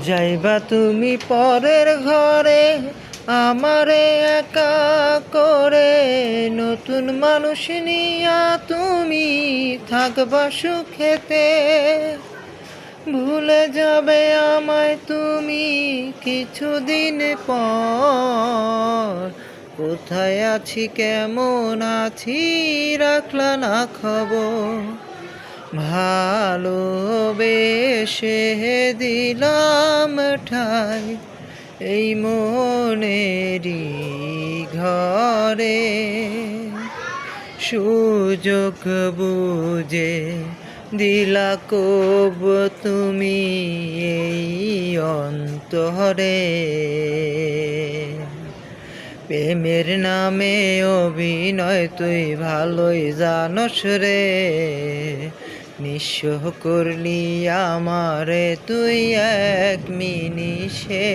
যাইবা তুমি পরের ঘরে আমারে একা করে, নতুন মানুষ নিয়া তুমি থাকবা সুখেতে। ভুলে যাবে আমায় তুমি কিছুদিন পর, কোথায় আছি কেমন আছি রাখলা না খবর। ভালোবেসে দিলাম ঠাই এই মনেরই ঘরে, সুযোগ বুঝে দিলা কব তুমি এই অন্তরে। প্রেমের নামে অভিনয় তুই ভালোই জানস রে, নিঃস্ব করলি আমারে তুই এক মিনিষে।